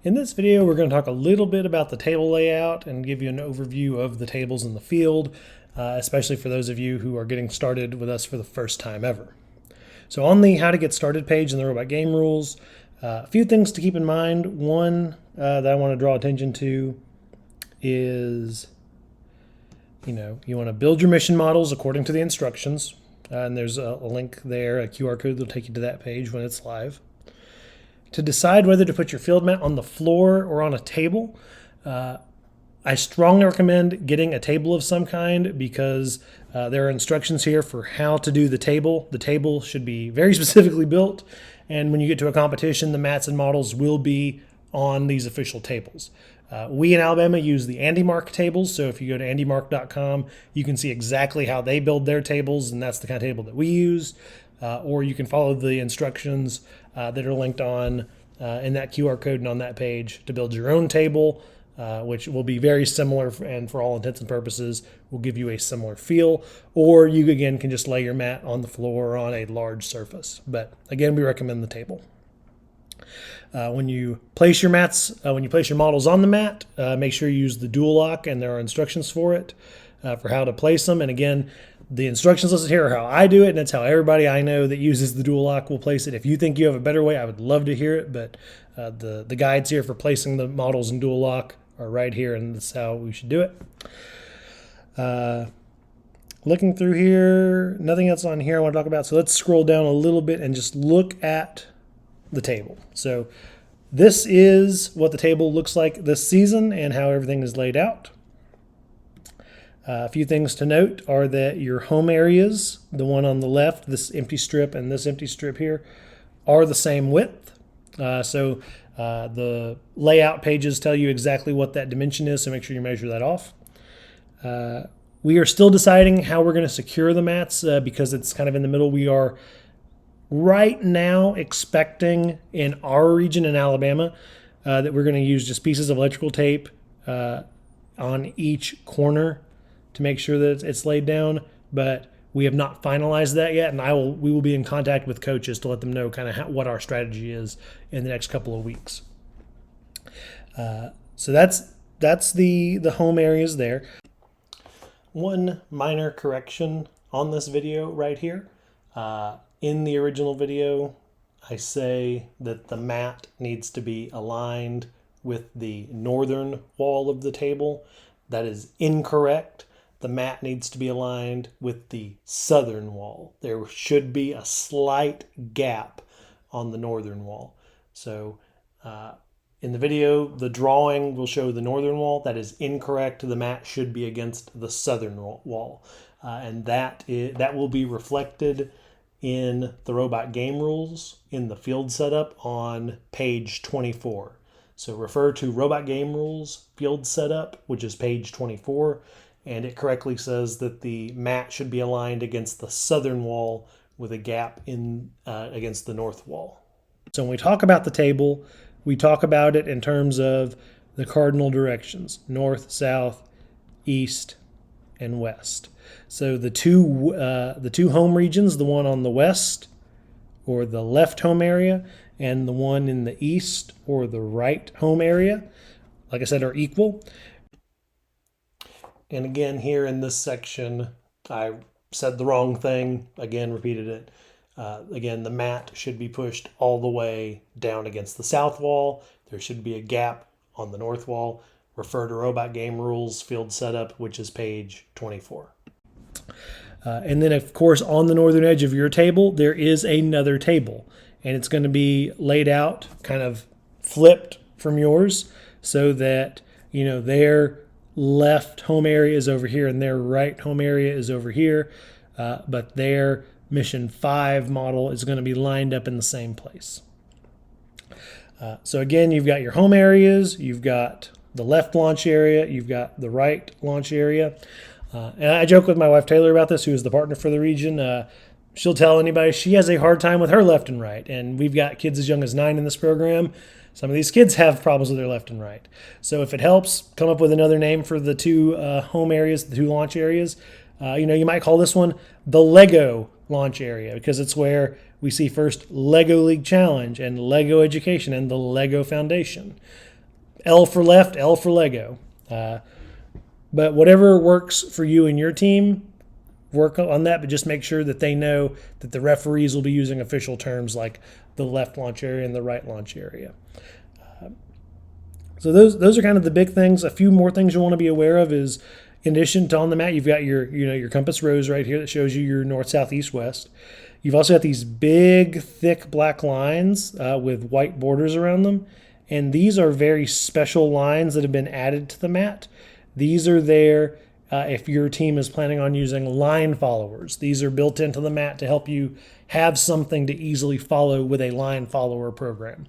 In this video, we're going to talk a little bit about the table layout and give you an overview of the tables in the field, especially for those of you who are getting started with us for the first time ever. So on the How to Get Started page in the Robot Game Rules, a few things to keep in mind. One that I want to draw attention to is, you want to build your mission models according to the instructions. And there's a link there, a QR code that'll take you to that page when it's live. To decide whether to put your field mat on the floor or on a table, I strongly recommend getting a table of some kind because there are instructions here for how to do the table. The table should be very specifically built, and when you get to a competition, the mats and models will be on these official tables. We in Alabama use the AndyMark tables, so if you go to andymark.com, you can see exactly how they build their tables, and that's the kind of table that we use. Or you can follow the instructions that are linked on in that QR code and on that page to build your own table, which will be very similar and for all intents and purposes will give you a similar feel. Or you, again, can just lay your mat on the floor or on a large surface. But again, we recommend the table. When you place your mats, when you place your models on the mat, make sure you use the dual lock, and there are instructions for it, for how to place them. And again, the instructions listed here are how I do it, and it's how everybody I know that uses the dual lock will place it. If you think you have a better way, I would love to hear it, but the guides here for placing the models in dual lock are right here, and that's how we should do it. Looking through here, nothing else on here I want to talk about, so let's scroll down a little bit and just look at the table. So this is what the table looks like this season and how everything is laid out. A few things to note are that your home areas, the one on the left, this empty strip and this empty strip here, are the same width. So the layout pages tell you exactly what that dimension is, so make sure you measure that off. We are still deciding how we're going to secure the mats because it's kind of in the middle. We are right now expecting in our region in Alabama that we're going to use just pieces of electrical tape on each corner to make sure that it's laid down, but we have not finalized that yet, and we will be in contact with coaches to let them know kind of what our strategy is in the next couple of weeks. So that's the home areas there. One minor correction on this video right here. In the original video, I say that the mat needs to be aligned with the northern wall of the table. That is incorrect. The mat needs to be aligned with the southern wall. There should be a slight gap on the northern wall. So in the video, the drawing will show the northern wall. That is incorrect. The mat should be against the southern wall. And that will be reflected in the Robot Game Rules in the field setup on page 24. So refer to Robot Game Rules field setup, which is page 24, and it correctly says that the mat should be aligned against the southern wall with a gap in against the north wall. So when we talk about the table, we talk about it in terms of the cardinal directions: north, south, east, and west. So the two home regions, the one on the west or the left home area and the one in the east or the right home area, like I said, are equal. And again, here in this section, I said the wrong thing, again, repeated it. Again, the mat should be pushed all the way down against the south wall. There should be a gap on the north wall. Refer to Robot Game Rules field setup, which is page 24. And then, of course, on the northern edge of your table, there is another table. And it's going to be laid out, kind of flipped from yours, so that, their left home area is over here and their right home area is over here. But their Mission 5 model is going to be lined up in the same place. So again, you've got your home areas, you've got the left launch area, you've got the right launch area. And I joke with my wife Taylor about this, who is the partner for the region. She'll tell anybody she has a hard time with her left and right. And we've got kids as young as 9 in this program. Some of these kids have problems with their left and right. So if it helps, come up with another name for the two home areas, the two launch areas. You might call this one the Lego launch area, because it's where we see first Lego League Challenge and Lego Education and the Lego Foundation. L for left, L for Lego. But whatever works for you and your team, work on that, but just make sure that they know that the referees will be using official terms like the left launch area and the right launch area. So those are kind of the big things. A few more things you want to be aware of is, in addition to on the mat, you've got your compass rose right here that shows you your north, south, east, west. You've also got these big, thick black lines with white borders around them. And these are very special lines that have been added to the mat. These are there if your team is planning on using line followers. These are built into the mat to help you have something to easily follow with a line follower program.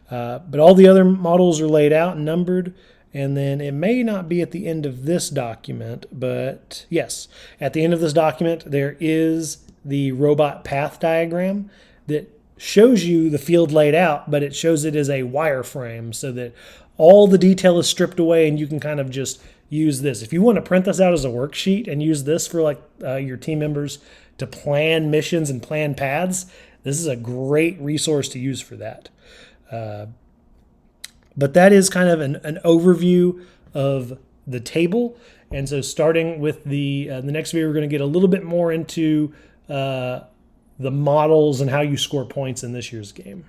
But all the other models are laid out and numbered. And then it may not be at the end of this document, but yes, at the end of this document, there is the robot path diagram that shows you the field laid out, but it shows it as a wireframe so that all the detail is stripped away and you can kind of just use this. If you want to print this out as a worksheet and use this for like your team members to plan missions and plan paths, this is a great resource to use for that. But that is kind of an overview of the table. And so starting with the next video, we're going to get a little bit more into the models and how you score points in this year's game.